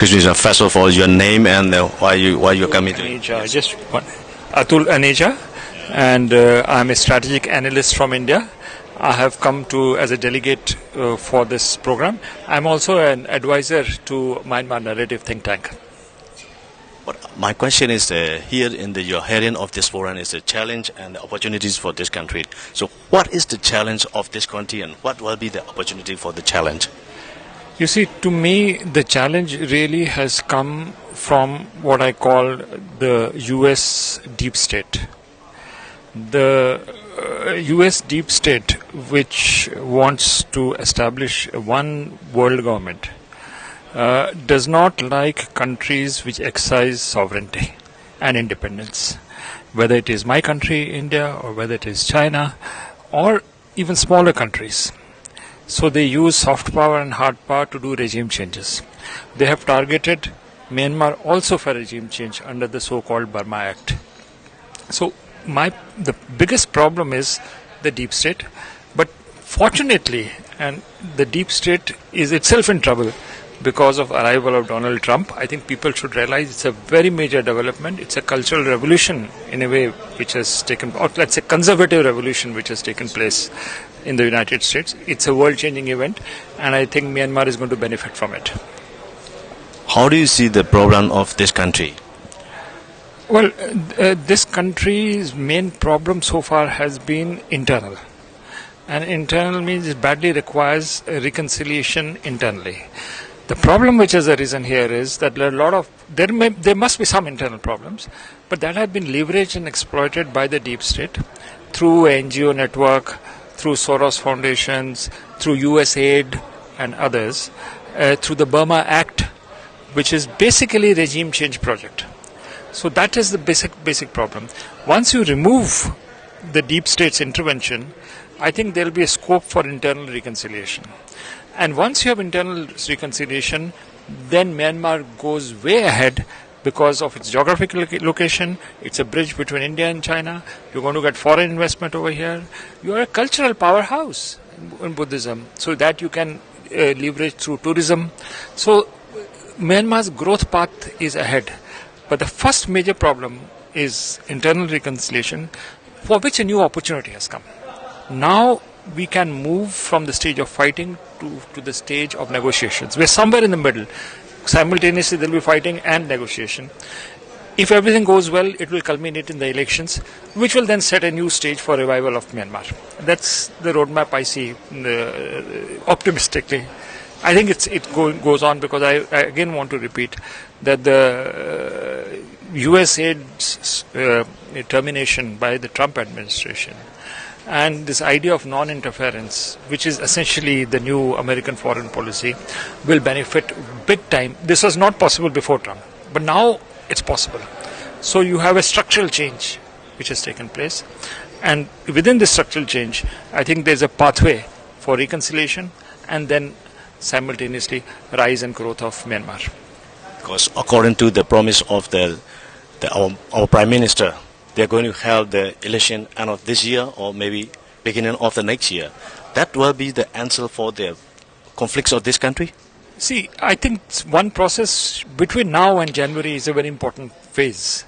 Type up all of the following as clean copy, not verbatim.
Krishna, first of all, your name and why you coming to Aneja, just one. Atul Aneja, and I'm a strategic analyst from India. I have come to as a delegate for this program. I'm also an advisor to Myanmar Narrative think tank. But my question is here in your hearing of this forum is the challenge and the opportunities for this country. So, what is the challenge of this country, and what will be the opportunity for the challenge? You see, to me, the challenge really has come from what I call the US deep state. The US deep state, which wants to establish one world government, does not like countries which exercise sovereignty and independence. Whether it is my country, India, or whether it is China, or even smaller countries. So they use soft power and hard power to do regime changes. They have targeted Myanmar also for regime change under the so-called Burma Act. So the biggest problem is the deep state, but fortunately, and the deep state is itself in trouble because of arrival of Donald Trump. I think people should realize it's a very major development. It's a cultural revolution in a way which has taken, or let's say conservative revolution which has taken place in the United States. It's a world-changing event, and I think Myanmar is going to benefit from it. How do you see the problem of this country? Well, this country's main problem so far has been internal. And internal means it badly requires reconciliation internally. The problem which has arisen here is that there must be some internal problems, but that have been leveraged and exploited by the deep state through NGO network, through Soros foundations, through US aid and others, through the Burma Act, which is basically regime change project. So that is the basic problem. Once you remove the deep state's intervention, I think there will be a scope for internal reconciliation. And once you have internal reconciliation, then Myanmar goes way ahead because of its geographical location. It's a bridge between India and China. You're going to get foreign investment over here. You are a cultural powerhouse in Buddhism, so that you can leverage through tourism. So Myanmar's growth path is ahead. But the first major problem is internal reconciliation, for which a new opportunity has come. Now we can move from the stage of fighting to the stage of negotiations. We're somewhere in the middle. Simultaneously, there will be fighting and negotiation. If everything goes well, it will culminate in the elections, which will then set a new stage for revival of Myanmar. That's the roadmap I see optimistically. I think it goes on because I again want to repeat that the US aid's termination by the Trump administration and this idea of non-interference, which is essentially the new American foreign policy, will benefit big time. This was not possible before Trump, but now it's possible. So you have a structural change which has taken place, and within this structural change, I think there's a pathway for reconciliation and then simultaneously rise and growth of Myanmar. Because according to the promise of our Prime Minister, they're going to have the election end of this year or maybe beginning of the next year. That will be the answer for the conflicts of this country? See, I think one process between now and January is a very important phase.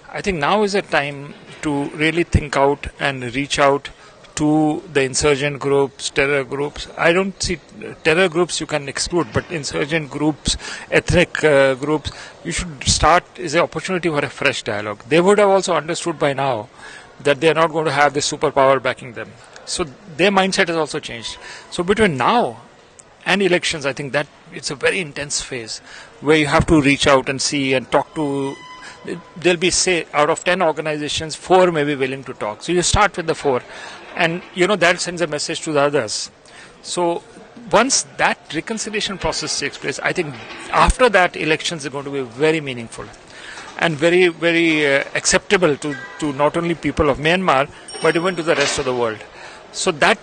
I think now is a time to really think out and reach out to the insurgent groups, terror groups. I don't see terror groups you can exclude, but insurgent groups, ethnic groups, you should start as an opportunity for a fresh dialogue. They would have also understood by now that they are not going to have the superpower backing them. So their mindset has also changed. So between now and elections, I think that it's a very intense phase where you have to reach out and see and talk to. There'll be, say, out of 10 organizations, 4 may be willing to talk. So you start with the 4. And, that sends a message to the others. So once that reconciliation process takes place, I think after that, elections are going to be very meaningful and very, very acceptable to not only people of Myanmar, but even to the rest of the world. So that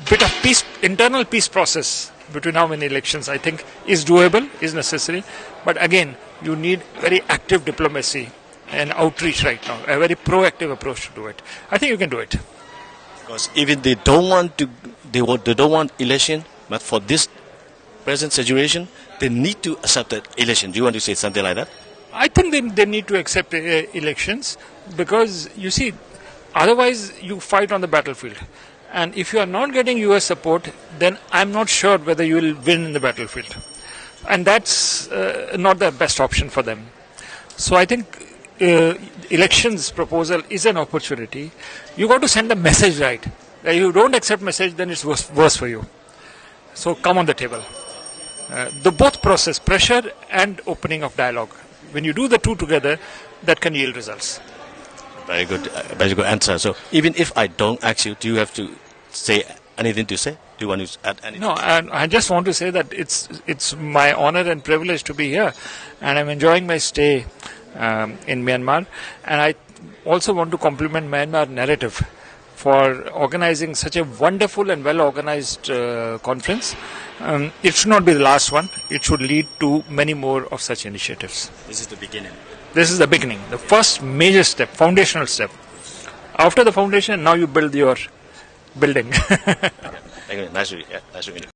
bit of peace, internal peace process between now and elections, I think, is doable, is necessary. But again, you need very active diplomacy and outreach right now, a very proactive approach to do it. I think you can do it. Because even they don't want election, but for this present situation, they need to accept the election. Do you want to say something like that? I think they need to accept elections because, you see, otherwise you fight on the battlefield. And if you are not getting US support, then I'm not sure whether you will win in the battlefield. And that's not the best option for them. So I think elections proposal is an opportunity. You got to send the message right. If you don't accept message, then it's worse for you. So come on the table. The both process, pressure and opening of dialogue. When you do the two together, that can yield results. Very good answer. So even if I don't ask you, do you have to say anything to say? Do you want to add anything? No, I just want to say that it's my honor and privilege to be here, and I'm enjoying my stay in Myanmar. And I also want to compliment Myanmar narrative for organizing such a wonderful and well-organized conference. It should not be the last one. It should lead to many more of such initiatives. This is the beginning. This is the beginning, the first major step, foundational step. After the foundation, now you build your building. Okay. Thank you. Nice to meet you.